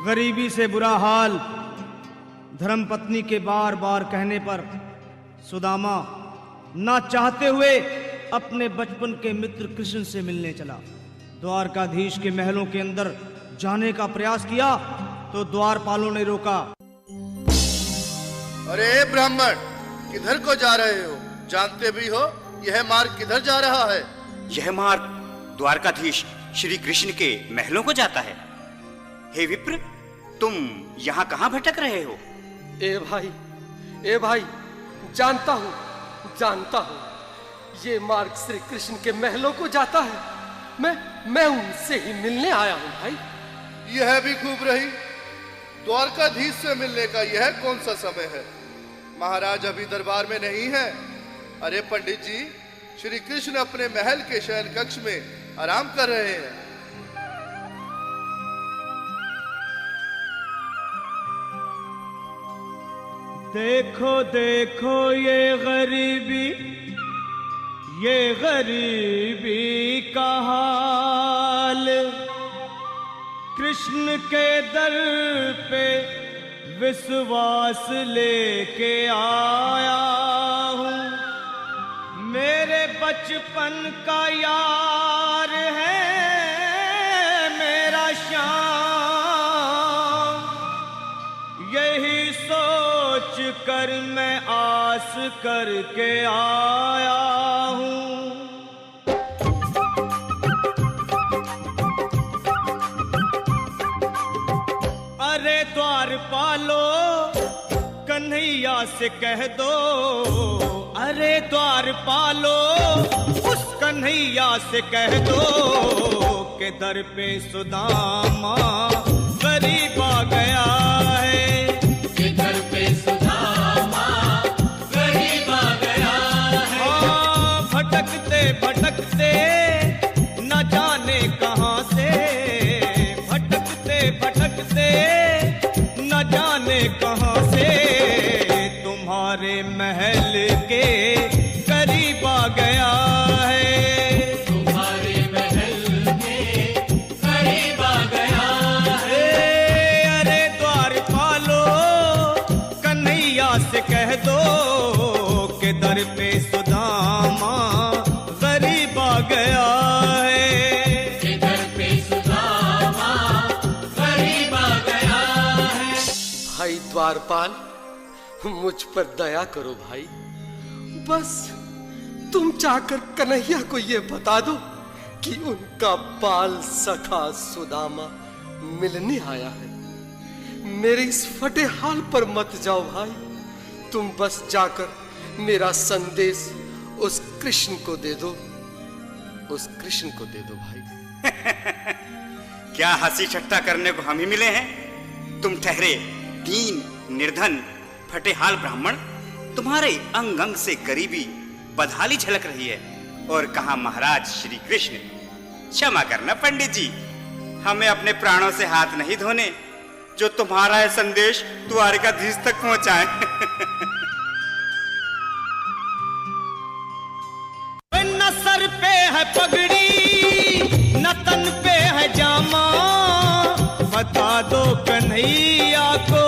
गरीबी से बुरा हाल धर्मपत्नी के बार बार कहने पर सुदामा ना चाहते हुए अपने बचपन के मित्र कृष्ण से मिलने चला। द्वारकाधीश के महलों के अंदर जाने का प्रयास किया तो द्वारपालों ने रोका। अरे ब्राह्मण, किधर को जा रहे हो? जानते भी हो यह मार्ग किधर जा रहा है? यह मार्ग द्वारकाधीश श्री कृष्ण के महलों को जाता है। हे विप्र, तुम यहाँ कहाँ भटक रहे हो? ए भाई, जानता हूँ ये मार्ग श्री कृष्ण के महलों को जाता है। मैं उनसे ही मिलने आया हूँ भाई। यह भी खूब रही। द्वारकाधीश से मिलने का यह कौन सा समय है? महाराज अभी दरबार में नहीं है। अरे पंडित जी, श्री कृष्ण अपने महल के शयन कक्ष में आराम कर रहे हैं। देखो देखो ये गरीबी का हाल, कृष्ण के दर पे विश्वास लेके आया हूँ। मेरे बचपन का यार है मेरा श्याम, यही सोच कर मैं आस करके आया हूँ। अरे द्वारपालो, कन्हैया से कह दो, अरे द्वारपालो उस कन्हैया से कह दो कि दर पे सुदामा गरीब आ गया है। कि दर पे सुदामा गरीब आ गया है। हाँ, भटकते भटकते न जाने कहाँ से, भटकते भटकते न जाने कहाँ से तुम्हारे महल के करीब आ गया है। तुम्हारे महल के करीब आ गया है। अरे द्वारपालो, कन्हैया से कह दो कि दर पे सुदामा गरीब आ गया है। कि दर पे सुदामा गरीब आ गया है। भाई द्वारपाल, मुझ पर दया करो भाई। बस तुम चाहकर कन्हैया को ये बता दो कि उनका बाल सखा सुदामा मिलने आया है। मेरे इस फटे हाल पर मत जाओ भाई। तुम बस जाकर मेरा संदेश उस कृष्ण को दे दो, उस कृष्ण को दे दो भाई। क्या हंसी ठट्टा करने को हम ही मिले हैं? तुम ठहरे दीन निर्धन फटेहाल ब्राह्मण, तुम्हारे अंग अंग से गरीबी बदहाली झलक रही है। और कहा महाराज श्री कृष्ण। क्षमा करना पंडित जी, हमें अपने प्राणों से हाथ नहीं धोने जो तुम्हारा यह संदेश द्वारकाधीश तक पहुंचाए। न सर पे है पगड़ी न तन पे है जामा, बता दो कन्हैया को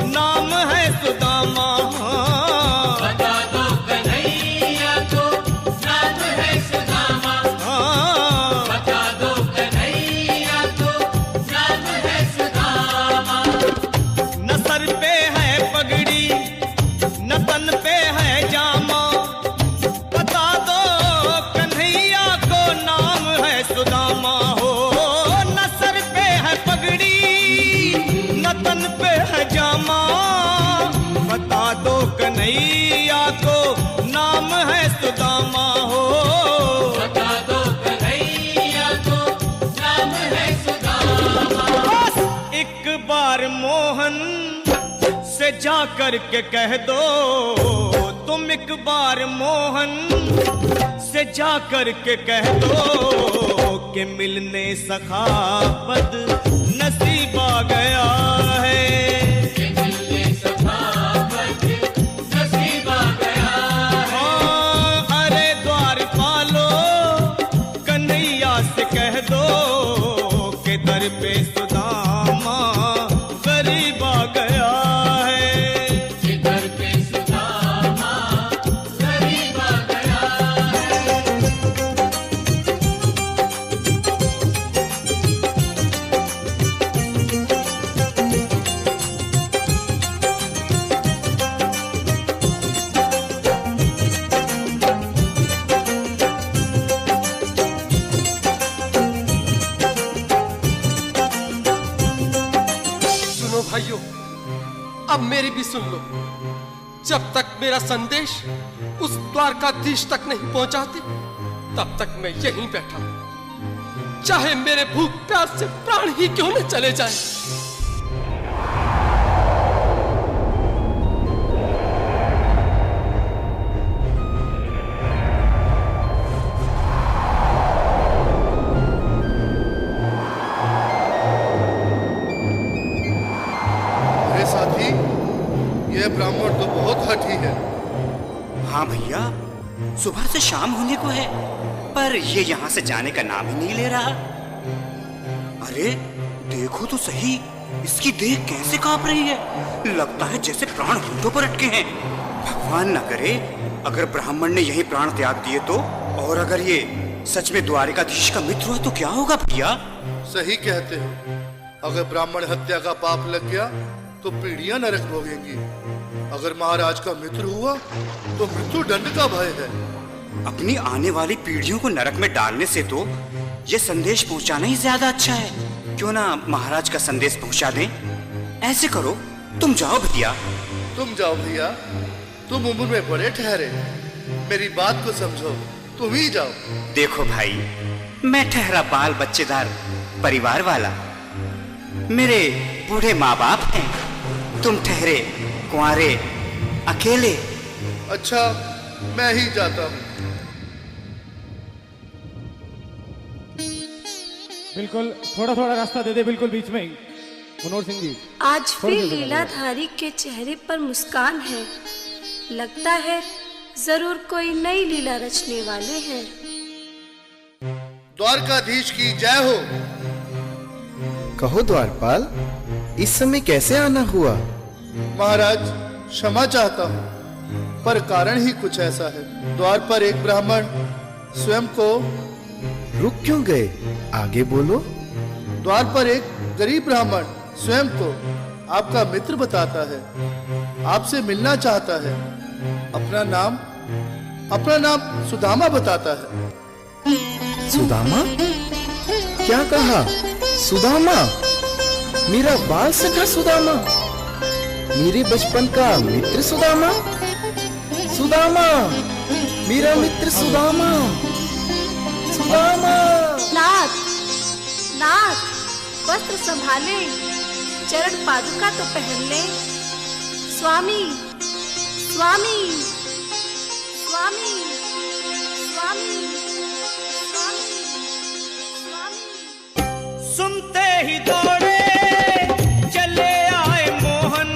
नाम है सुदामा। बता दो कन्हैया को नाम है सुदामा। बता दो कन्हैया को नाम है सुदामा। न सर पे है पगड़ी न तन पे है जामा, बता दो कन्हैया को नाम है सुदामा। हो न सर पे है पगड़ी न तन पे है जामा, बता दो कन्हैया को नाम है सुदामा। हो बता दो कन्हैया को नाम है सुदामा। बस एक बार मोहन से जा कर के कह दो, तुम एक बार मोहन से जा कर के कह दो कि मिलने सखावत नसीब आ गया है। कि मिलने सखावत नसीब आ गया है। हाँ, अरे द्वारपालो, कन्हैया से कह दो कि दर पे सुदामा सुन लो, जब तक मेरा संदेश उस द्वारकाधीश तक नहीं पहुंचाती, तब तक मैं यहीं बैठा हूं, चाहे मेरे भूख प्यास से प्राण ही क्यों न चले जाए। ब्राह्मण तो बहुत हठी है। हाँ भैया, सुबह से शाम होने को है, पर ये यहाँ से जाने का नाम ही नहीं ले रहा। अरे देखो तो सही, इसकी देह कैसे कांप रही है, लगता है जैसे प्राण होठों पर अटके हैं। भगवान न करे अगर ब्राह्मण ने यही प्राण त्याग दिए तो, और अगर ये सच में द्वारिकाधीश का मित्र हुआ तो क्या होगा भैया? सही कहते हो, अगर ब्राह्मण हत्या का पाप लग गया तो पीढ़ियां नरक भोगेंगी। अगर महाराज का मित्र हुआ तो मृत्यु दंड का भय है। अपनी आने वाली पीढ़ियों को नरक में डालने से तो ये संदेश पहुंचाना ही ज्यादा अच्छा है। क्यों ना महाराज का संदेश पहुंचा दें? ऐसे करो, तुम जाओ भैया। तुम जाओ भैया, तुम उम्र में बड़े ठहरे, मेरी बात को समझो, तुम ही जाओ। देखो भाई, मैं ठहरा बाल बच्चेदार परिवार वाला, मेरे बूढ़े माँ बाप हैं, तुम ठहरे कुंवारे अकेले। अच्छा, मैं ही जाता हूँ। बिल्कुल, थोड़ा थोड़ा रास्ता दे दे, बिल्कुल बीच में ही। मनोहर सिंह जी, आज फिर लीलाधारी के चेहरे पर मुस्कान है, लगता है जरूर कोई नई लीला रचने वाले हैं। द्वारकाधीश की जय हो। कहो द्वारपाल, इस समय कैसे आना हुआ? महाराज, क्षमा चाहता हूँ, पर कारण ही कुछ ऐसा है। द्वार पर एक ब्राह्मण स्वयं को रुक क्यों गए? आगे बोलो। द्वार पर एक गरीब ब्राह्मण स्वयं को आपका मित्र बताता है, आपसे मिलना चाहता है। अपना नाम सुदामा बताता है। सुदामा? क्या कहा? सुदामा? मेरा बाल सखा सुदामा? मेरे बचपन का मित्र सुदामा? सुदामा, मेरा मित्र सुदामा। सुदामा। नाथ, नाथ, वस्त्र संभाले, चरण पादुका तो पहन ले। स्वामी, स्वामी, स्वामी, स्वामी, स्वामी, स्वामी। सुनते ही दौड़े चले आए मोहन,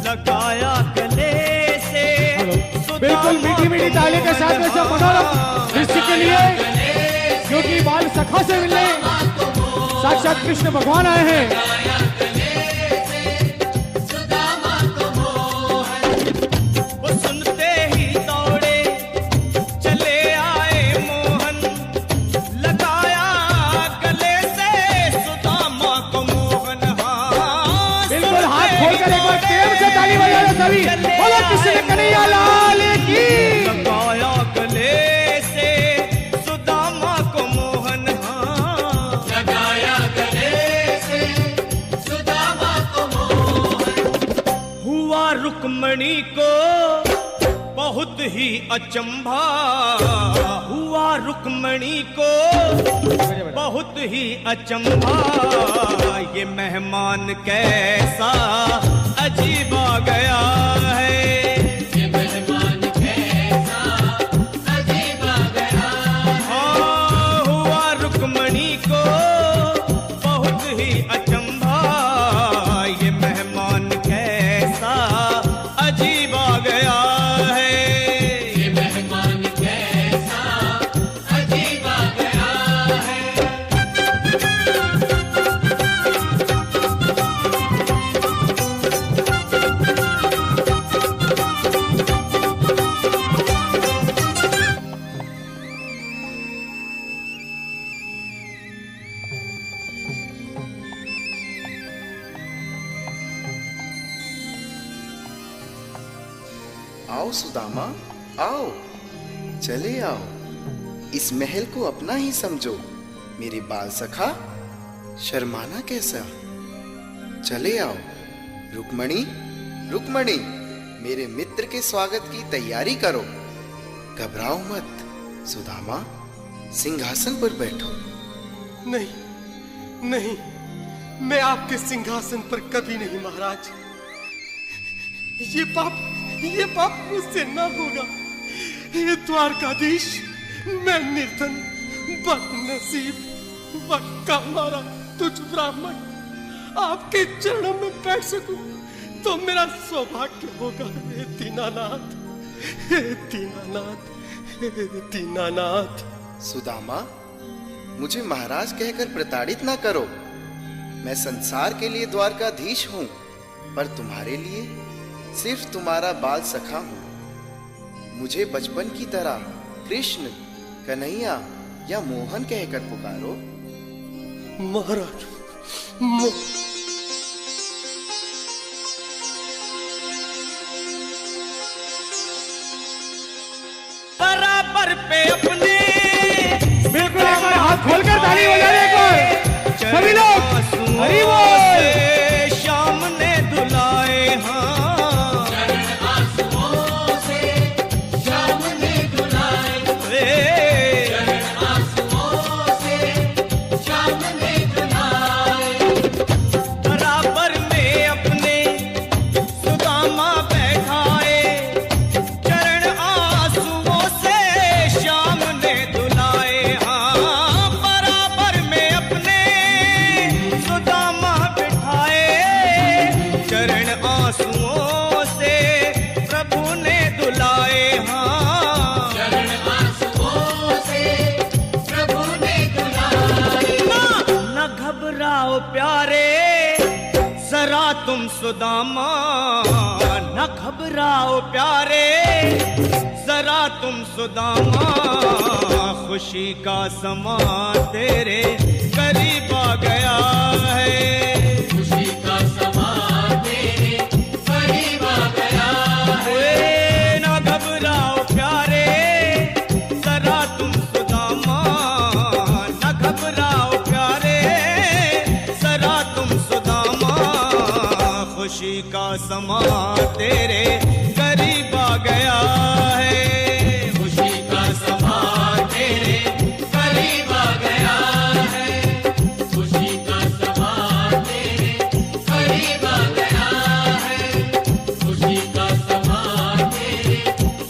लगाया गले से। बिल्कुल मीठी मीठी ताली के साथ में सब मनोरम दृश्य के लिए, क्योंकि बाल सखा से मिलने साक्षात कृष्ण भगवान आए हैं। सभी बोलो कृष्ण कन्हैया लाल की। लगाया गले से सुदामा को मोहन, हाँ लगाया गले से सुदामा को मोहन। हुआ रुक्मणी को बहुत ही अचंभा, हुआ रुक्मणी को बहुत ही अचंभा। ये मेहमान कैसा अजीब आ गया है, ये मेहमान कैसा अजीब आ गया है। हाँ, हुआ रुक्मणी को बहुत ही अचंभा। ये मेहमान कैसा अजीब आ गया है, ये मेहमान कैसा अजीब आ गया है। आओ सुदामा, आओ, चले आओ। इस महल को अपना ही समझो। मेरे बाल सखा, शर्माना कैसा? चले आओ। रुक्मणी, रुक्मणी, मेरे मित्र के स्वागत की तैयारी करो। घबराओ मत। सुदामा, सिंहासन पर बैठो। नहीं नहीं, मैं आपके सिंहासन पर कभी नहीं महाराज। ये पाप मुझसे ना होगा। हे द्वारकाधीश, मैं निर्धन, बदनसीब, मक्का मारा तुझ ब्राह्मण आपके चरणों में बैठ सकूं तो मेरा सौभाग्य होगा। हे दीनानाथ, हे दीनानाथ, हे दीनानाथ। सुदामा, मुझे महाराज कहकर प्रताड़ित ना करो। मैं संसार के लिए द्वारकाधीश हूं, पर तुम्हारे लिए सिर्फ तुम्हारा बाल सखा हूं। मुझे बचपन की तरह कृष्ण, कन्हैया या मोहन कहकर पुकारो। महाराज, बराबर पे अपने बिल्कुल एक बार हाथ खोलकर ताली बजा दे एक बार सभी लोग। हरि बोल। श्याम ने दुलाए बराबर में अपने सुदामा बैठाए, चरण आंसुओं से श्याम ने दुलाए। हाँ, बराबर में अपने सुदामा बिठाए, चरण आंसुओं से प्रभु ने दुलाए। हाँ, चरण आंसुओं से प्रभु ने दुलाए। न घबराओ प्यारे जरा तुम सुदामा, न घबराओ प्यारे जरा तुम सुदामा। खुशी का समा तेरे करीब आ गया है। खुशी का समा तेरे करीब आ गया है। न घबराओ प्यारे जरा तुम सुदामा, न घबराओ प्यारे जरा तुम सुदामा। खुशी का समा तेरे करीब आ गया है। खुशी का समा तेरे करीब आ गया है। खुशी का समा तेरे करीब आ गया है। खुशी का समा तेरे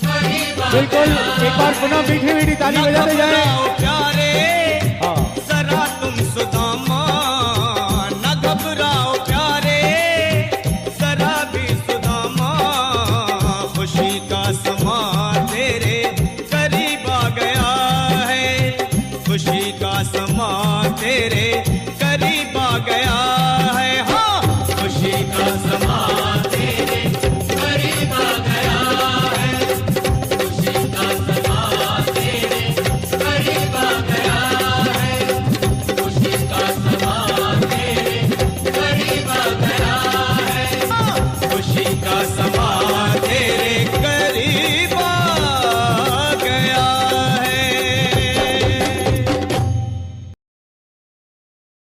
करीब आ बिल्कुल एक बार पुनः मीठी मीठी ताली बजाते जाए। प्यारे हाँ, जरा तुम सुदामा, न घबराओ प्यारे जरा भी सुदामा। खुशी का समा तेरे करीब आ गया है। खुशी का समा तेरे करीब आ गया